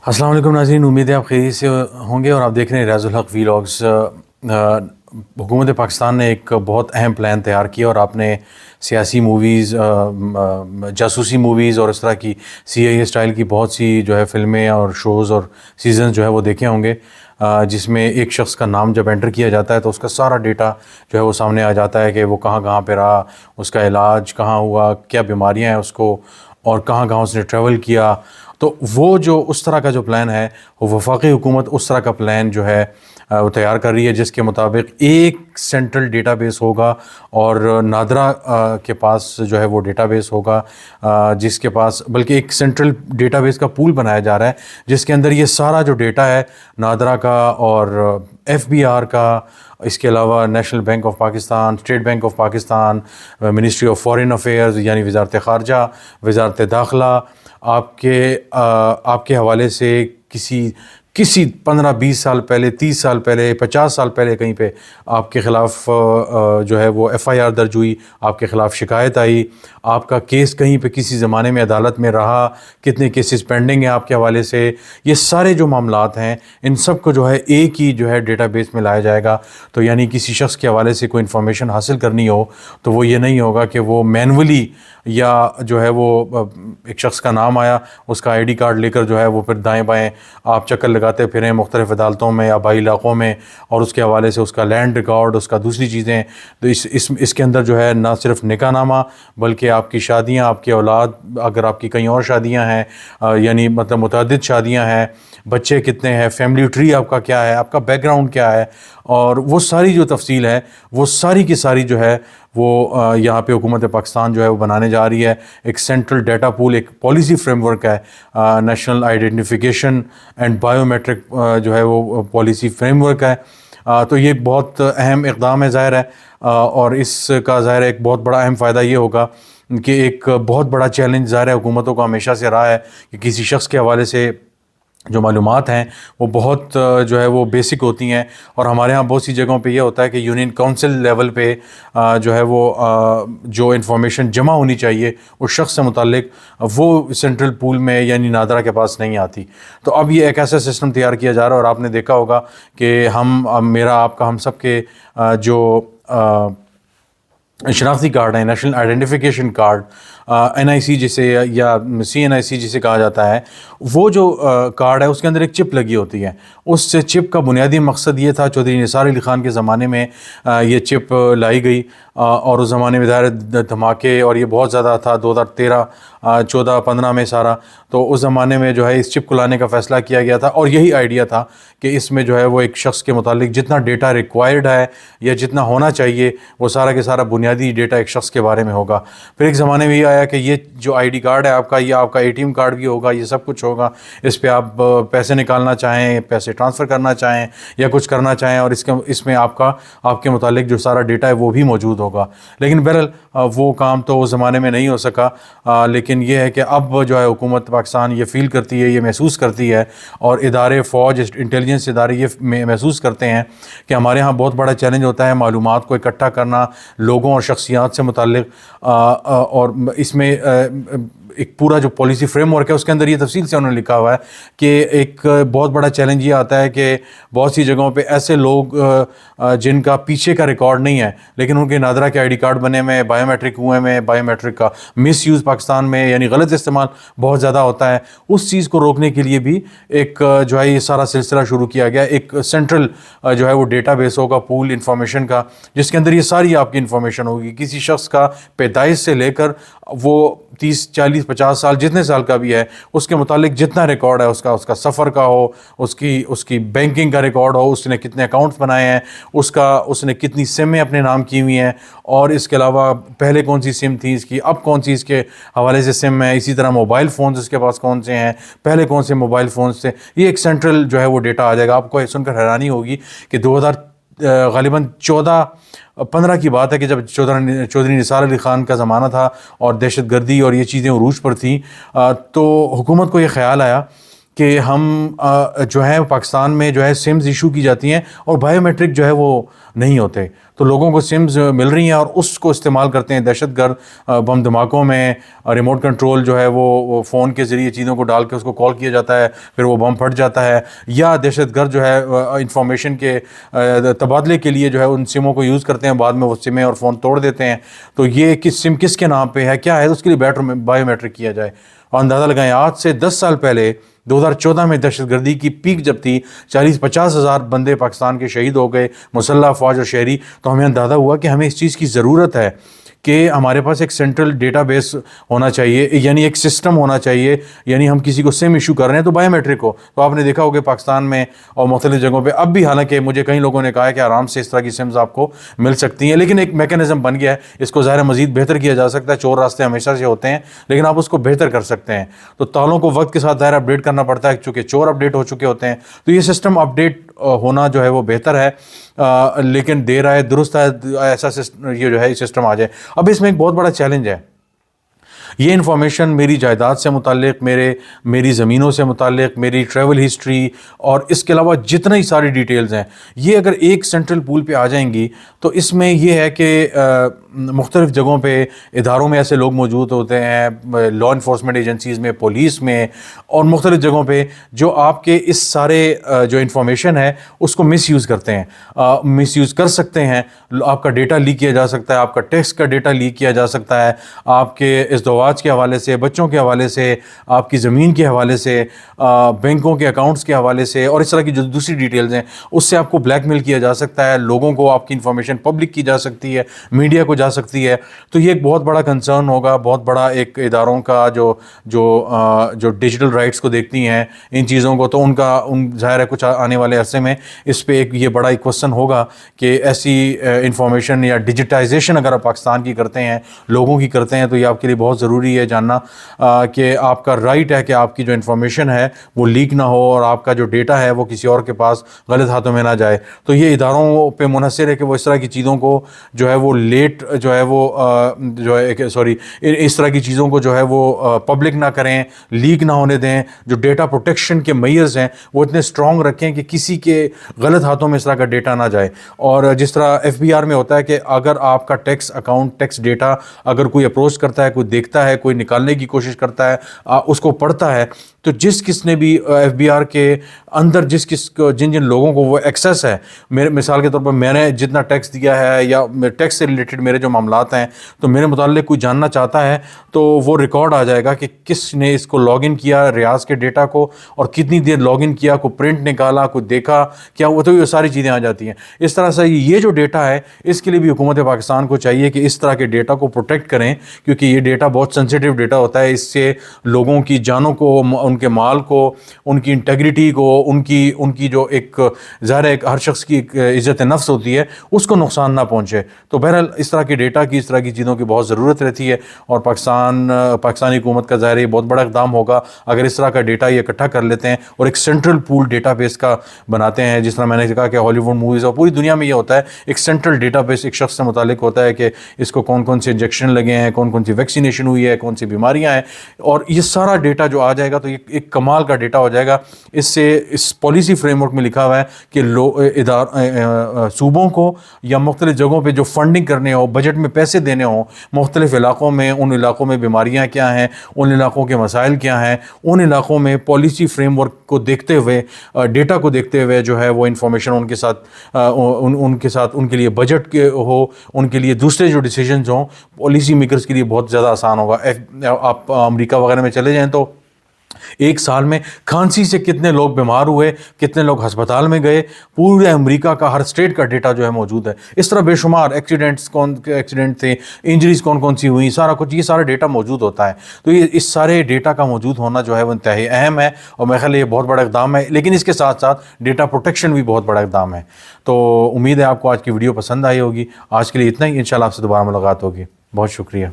السلام علیکم ناظرین، امید ہے آپ خیریت سے ہوں گے اور آپ دیکھ رہے ہیں ریاض الحق ویلاگز۔ حکومت پاکستان نے ایک بہت اہم پلان تیار کیا اور آپ نے سیاسی موویز، جاسوسی موویز اور اس طرح کی سی آئی اے اسٹائل کی بہت سی جو ہے فلمیں اور شوز اور سیزنز جو ہے وہ دیکھے ہوں گے، جس میں ایک شخص کا نام جب انٹر کیا جاتا ہے تو اس کا سارا ڈیٹا جو ہے وہ سامنے آ جاتا ہے کہ وہ کہاں کہاں پہ رہا، اس کا علاج کہاں ہوا، کیا بیماریاں ہیں اس کو، اور کہاں کہاں اس نے ٹریول کیا۔ تو وہ جو اس طرح کا جو پلان ہے، وہ وفاقی حکومت اس طرح کا پلان جو ہے وہ تیار کر رہی ہے، جس کے مطابق ایک سینٹرل ڈیٹا بیس ہوگا اور نادرا کے پاس جو ہے وہ ڈیٹا بیس ہوگا، جس کے پاس بلکہ ایک سینٹرل ڈیٹا بیس کا پول بنایا جا رہا ہے جس کے اندر یہ سارا جو ڈیٹا ہے نادرا کا اور ایف بی آر کا، اس کے علاوہ national bank of Pakistan, state bank of Pakistan, ministry of foreign affairs یعنی وزارت خارجہ، وزارت داخلہ، آپ کے حوالے سے کسی 15-20 سال پہلے، 30 سال پہلے، 50 سال پہلے کہیں پہ آپ کے خلاف جو ہے وہ ایف آئی آر درج ہوئی، آپ کے خلاف شکایت آئی، آپ کا کیس کہیں پہ کسی زمانے میں عدالت میں رہا، کتنے کیسز پینڈنگ ہیں آپ کے حوالے سے، یہ سارے جو معاملات ہیں ان سب کو جو ہے ایک ہی جو ہے ڈیٹا بیس میں لایا جائے گا۔ تو یعنی کسی شخص کے حوالے سے کوئی انفارمیشن حاصل کرنی ہو تو وہ یہ نہیں ہوگا کہ وہ مینولی یا جو ہے وہ ایک شخص کا نام آیا، اس کا آئی ڈی کارڈ لے کر جو ہے وہ پھر دائیں بائیں آپ چکر لگاتے پھریں مختلف عدالتوں میں یا آبائی علاقوں میں، اور اس کے حوالے سے اس کا لینڈ ریکارڈ، اس کا دوسری چیزیں۔ تو اس کے اندر جو ہے نہ صرف نکاح نامہ بلکہ آپ کی شادیاں، آپ کی اولاد، اگر آپ کی کہیں اور شادیاں ہیں، یعنی مطلب متعدد شادیاں ہیں، بچے کتنے ہیں، فیملی ٹری آپ کا کیا ہے، آپ کا بیک گراؤنڈ کیا ہے، اور وہ ساری جو تفصیل ہے وہ ساری کی ساری جو ہے وہ یہاں پہ حکومت پاکستان جو ہے وہ بنانے جا رہی ہے۔ ایک سینٹرل ڈیٹا پول، ایک پالیسی فریم ورک ہے، national identification and biometric جو ہے وہ پالیسی فریم ورک ہے۔ تو یہ ایک بہت اہم اقدام ہے ظاہر ہے، اور اس کا ظاہر ہے ایک بہت بڑا اہم فائدہ یہ ہوگا کہ ایک بہت بڑا چیلنج ظاہر ہے حکومتوں کو ہمیشہ سے رہا ہے کہ کسی شخص کے حوالے سے جو معلومات ہیں وہ بہت جو ہے وہ بیسک ہوتی ہیں، اور ہمارے ہاں بہت سی جگہوں پہ یہ ہوتا ہے کہ یونین کونسل لیول پہ جو ہے وہ جو انفارمیشن جمع ہونی چاہیے اس شخص سے متعلق، وہ سینٹرل پول میں یعنی نادرا کے پاس نہیں آتی۔ تو اب یہ ایک ایسا سسٹم تیار کیا جا رہا ہے، اور آپ نے دیکھا ہوگا کہ میرا آپ کا، ہم سب کے جو شناختی کارڈ ہیں، نیشنل آئیڈینٹیفیکیشن کارڈ، این آئی سی جسے یا سی این آئی سی جسے کہا جاتا ہے، وہ جو کارڈ ہے اس کے اندر ایک چپ لگی ہوتی ہے۔ اس چپ کا بنیادی مقصد یہ تھا، چودھری نثار علی خان کے زمانے میں یہ چپ لائی گئی، اور اس زمانے میں ظاہر دھماکے اور یہ بہت زیادہ تھا 2013 14 15 میں سارا، تو اس زمانے میں جو ہے اس چپ کو لانے کا فیصلہ کیا گیا تھا، اور یہی آئیڈیا تھا کہ اس میں جو ہے وہ ایک شخص کے متعلق جتنا ڈیٹا ریکوائرڈ ہے یا جتنا ہونا چاہیے وہ سارا کے سارا بنیادی ڈیٹا ایک شخص کے بارے میں ہوگا۔ پھر ایک زمانے میں یہ آیا کہ یہ جو آئی ڈی کارڈ ہے آپ کا، یہ آپ کا اے ٹی ایم کارڈ بھی ہوگا، یہ سب کچھ ہوگا، اس پہ آپ پیسے نکالنا چاہیں، پیسے ٹرانسفر کرنا چاہیں یا کچھ کرنا چاہیں، اور اس میں آپ کے متعلق جو سارا ڈیٹا ہے وہ بھی موجود ہوگا۔ لیکن بہرحال وہ کام تو اس زمانے میں نہیں ہو سکا، لیکن یہ ہے کہ اب جو ہے حکومت پاکستان یہ فیل کرتی ہے، یہ محسوس کرتی ہے، اور ادارے، فوج، انٹیلیجنس ادارے یہ محسوس کرتے ہیں کہ ہمارے ہاں بہت بڑا چیلنج ہوتا ہے معلومات کو اکٹھا کرنا لوگوں اور شخصیات سے متعلق، اور اس میں ایک پورا جو پالیسی فریم ورک ہے اس کے اندر یہ تفصیل سے انہوں نے لکھا ہوا ہے کہ ایک بہت بڑا چیلنج یہ آتا ہے کہ بہت سی جگہوں پہ ایسے لوگ جن کا پیچھے کا ریکارڈ نہیں ہے لیکن ان کے نادرا کے آئی ڈی کارڈ بنے میں، بائیو میٹرک ہوئے میں، بائیو میٹرک کا مس یوز پاکستان میں یعنی غلط استعمال بہت زیادہ ہوتا ہے، اس چیز کو روکنے کے لیے بھی ایک جو ہے یہ سارا سلسلہ شروع کیا گیا۔ ایک سینٹرل جو ہے وہ ڈیٹا بیس ہوگا پول انفارمیشن کا، جس کے اندر یہ ساری آپ کی انفارمیشن ہوگی، کسی شخص کا پیدائش سے لے کر وہ 30 40 50 سال جتنے سال کا بھی ہے اس کے متعلق جتنا ریکارڈ ہے، اس کا سفر کا ہو، اس کی بینکنگ کا ریکارڈ ہو، اس نے کتنے اکاؤنٹس بنائے ہیں، اس نے کتنی سمیں اپنے نام کی ہوئی ہیں، اور اس کے علاوہ پہلے کون سی سم تھی اس کی، اب کون سی اس کے حوالے سے سم ہے، اسی طرح موبائل فونز اس کے پاس کون سے ہیں، پہلے کون سے موبائل فونز تھے، یہ ایک سینٹرل جو ہے وہ ڈیٹا آ جائے گا۔ آپ کو یہ سن کر حیرانی ہوگی کہ غالباً 14-15 کی بات ہے کہ جب چودھری نثار علی خان کا زمانہ تھا اور دہشت گردی اور یہ چیزیں عروج پر تھیں، تو حکومت کو یہ خیال آیا کہ ہم جو ہے پاکستان میں جو ہے سمز ایشو کی جاتی ہیں اور بائیو میٹرک جو ہے وہ نہیں ہوتے، تو لوگوں کو سمز مل رہی ہیں اور اس کو استعمال کرتے ہیں دہشت گرد بم دھماکوں میں. ریموٹ کنٹرول جو ہے وہ فون کے ذریعے چیزوں کو ڈال کے اس کو کال کیا جاتا ہے، پھر وہ بم پھٹ جاتا ہے. یا دہشت گرد جو ہے انفارمیشن کے تبادلے کے لیے جو ہے ان سموں کو یوز کرتے ہیں، بعد میں وہ سمیں اور فون توڑ دیتے ہیں. تو یہ کس سم کس کے نام پہ ہے، کیا ہے، اس کے لیے بائیو میٹرک کیا جائے. اور اندازہ لگائیں آج سے 10 سال پہلے 2014 میں دہشت گردی کی پیک جب تھی، 40-50 ہزار بندے پاکستان کے شہید ہو گئے، مسلح افواج اور شہری. تو ہمیں اندازہ ہوا کہ ہمیں اس چیز کی ضرورت ہے کہ ہمارے پاس ایک سینٹرل ڈیٹا بیس ہونا چاہیے، یعنی ایک سسٹم ہونا چاہیے. یعنی ہم کسی کو سم ایشو کر رہے ہیں تو بائیو میٹرک ہو. تو آپ نے دیکھا ہوگا پاکستان میں اور مختلف جگہوں پہ اب بھی، حالانکہ مجھے کئی لوگوں نے کہا ہے کہ آرام سے اس طرح کی سمز آپ کو مل سکتی ہیں، لیکن ایک میکینزم بن گیا ہے. اس کو ظاہر مزید بہتر کیا جا سکتا ہے. چور راستے ہمیشہ سے ہوتے ہیں، لیکن آپ اس کو بہتر کر سکتے ہیں. تو تالوں کو وقت کے ساتھ ظاہر اپڈیٹ کرنا پڑتا ہے، چونکہ چور اپڈیٹ ہو چکے ہوتے ہیں. تو یہ سسٹم اپڈیٹ ہونا جو ہے وہ بہتر ہے، لیکن دیر آئے درست آئے، ایسا یہ جو ہے سسٹم آ جائے. اب اس میں ایک بہت بڑا چیلنج ہے. یہ انفارمیشن میری جائیداد سے متعلق، میری زمینوں سے متعلق، میری ٹریول ہسٹری اور اس کے علاوہ جتنا ہی ساری ڈیٹیلز ہیں، یہ اگر ایک سینٹرل پول پہ آ جائیں گی تو اس میں یہ ہے کہ مختلف جگہوں پہ اداروں میں ایسے لوگ موجود ہوتے ہیں، لا انفورسمنٹ ایجنسیز میں، پولیس میں اور مختلف جگہوں پہ، جو آپ کے اس سارے جو انفارمیشن ہے اس کو مس یوز کرتے ہیں، مس یوز کر سکتے ہیں. آپ کا ڈیٹا لیک کیا جا سکتا ہے، آپ کا ٹیکس کا ڈیٹا لیک کیا جا سکتا ہے، آپ کے ازدواج کے حوالے سے، بچوں کے حوالے سے، آپ کی زمین کے حوالے سے، بینکوں کے اکاؤنٹس کے حوالے سے اور اس طرح کی جو دوسری ڈیٹیلز ہیں اس سے آپ کو بلیک میل کیا جا سکتا ہے. لوگوں کو آپ کی انفارمیشن پبلک کی جا سکتی ہے، میڈیا کو جا سکتی ہے. تو یہ ایک بہت بڑا کنسرن ہوگا، بہت بڑا ایک اداروں کا جو ڈیجیٹل رائٹس کو دیکھتی ہیں ان چیزوں کو، تو ان ظاہر ہے کچھ آنے والے عرصے میں اس پہ ایک یہ بڑا ایک کوسچن ہوگا کہ ایسی انفارمیشن یا ڈیجیٹائزیشن اگر آپ پاکستان کی کرتے ہیں، لوگوں کی کرتے ہیں، تو یہ آپ کے لیے بہت ضروری ہے جاننا کہ آپ کا رائٹ ہے کہ آپ کی جو انفارمیشن ہے وہ لیک نہ ہو اور آپ کا جو ڈیٹا ہے وہ کسی اور کے پاس غلط ہاتھوں میں نہ جائے. تو یہ اداروں پہ منحصر ہے کہ وہ اس طرح کی چیزوں کو جو ہے وہ اس طرح کی چیزوں کو جو ہے وہ پبلک نہ کریں، لیک نہ ہونے دیں. جو ڈیٹا پروٹیکشن کے میئرز ہیں وہ اتنے اسٹرانگ رکھیں کہ کسی کے غلط ہاتھوں میں اس طرح کا ڈیٹا نہ جائے. اور جس طرح ایف بی آر میں ہوتا ہے کہ اگر آپ کا ٹیکس اکاؤنٹ، ٹیکس ڈیٹا اگر کوئی اپروچ کرتا ہے، کوئی دیکھتا ہے، کوئی نکالنے کی کوشش کرتا ہے، اس کو پڑھتا ہے، تو کس نے بھی ایف بی آر کے اندر جن لوگوں کو وہ ایکسیس ہے، میرے مثال کے طور پر میں نے جتنا ٹیکس دیا ہے یا ٹیکس سے ریلیٹڈ میرے جو معاملات ہیں، تو میرے متعلق کوئی جاننا چاہتا ہے تو وہ ریکارڈ آ جائے گا کہ کس نے اس کو لاگ ان کیا ریاض کے ڈیٹا کو اور کتنی دیر لاگ ان کیا، کوئی پرنٹ نکالا، کوئی دیکھا کیا وہ، تو یہ ساری چیزیں آ جاتی ہیں. اس طرح سے یہ جو ڈیٹا ہے اس کے لیے بھی حکومت پاکستان کو چاہیے کہ اس طرح کے ڈیٹا کو پروٹیکٹ کریں، کیونکہ یہ ڈیٹا بہت سینسیٹیو ڈیٹا ہوتا ہے. اس سے لوگوں کی جانوں کو، ان کے مال کو، ان کی انٹیگریٹی کو، ان کی جو ایک ظاہر ایک ہر شخص کی ایک عزت نفس ہوتی ہے اس کو نقصان نہ پہنچے. تو بہرحال اس طرح کے ڈیٹا کی، اس طرح کی چیزوں کی بہت ضرورت رہتی ہے اور پاکستانی حکومت کا ظاہر یہ بہت بڑا اقدام ہوگا اگر اس طرح کا ڈیٹا یہ اکٹھا کر لیتے ہیں اور ایک سینٹرل پول ڈیٹا بیس کا بناتے ہیں. جس طرح میں نے کہا کہ ہالی ووڈ موویز اور پوری دنیا میں یہ ہوتا ہے، ایک سینٹرل ڈیٹا بیس ایک شخص سے متعلق ہوتا ہے کہ اس کو کون کون سے انجیکشن لگے ہیں، کون کون سی ویکسینیشن ہوئی ہے، کون سی بیماریاں ہیں، اور یہ سارا ڈیٹا جو آ جائے گا تو یہ ایک کمال کا ڈیٹا ہو جائے گا. اس سے اس پالیسی فریم ورک میں لکھا ہوا ہے کہ صوبوں کو یا مختلف جگہوں پہ جو فنڈنگ کرنے ہو، بجٹ میں پیسے دینے ہوں مختلف علاقوں میں، ان علاقوں میں بیماریاں کیا ہیں، ان علاقوں کے مسائل کیا ہیں، ان علاقوں میں پالیسی فریم ورک کو دیکھتے ہوئے، ڈیٹا کو دیکھتے ہوئے جو ہے وہ انفارمیشن ان کے ساتھ ان کے لیے بجٹ کے ہو، ان کے لیے دوسرے جو ڈیسیجنز ہوں پالیسی میکرز کے لیے بہت زیادہ آسان ہوگا. آپ امریکہ وغیرہ میں چلے جائیں تو ایک سال میں کھانسی سے کتنے لوگ بیمار ہوئے، کتنے لوگ ہسپتال میں گئے، پورے امریکہ کا ہر اسٹیٹ کا ڈیٹا جو ہے موجود ہے. اس طرح بے شمار ایکسیڈنٹ تھے، انجریز کون سی ہوئی، سارا کچھ، یہ سارا ڈیٹا موجود ہوتا ہے. تو یہ اس سارے ڈیٹا کا موجود ہونا جو ہے وہ انتہائی اہم ہے اور میرے خیال یہ بہت بڑا اقدام ہے. لیکن اس کے ساتھ ساتھ ڈیٹا پروٹیکشن بھی بہت بڑا اقدام ہے. تو امید ہے آپ کو آج کی ویڈیو پسند آئی ہوگی. آج کے لیے اتنا ہی، انشاءاللہ آپ سے دوبارہ ملاقات ہوگی. بہت شکریہ.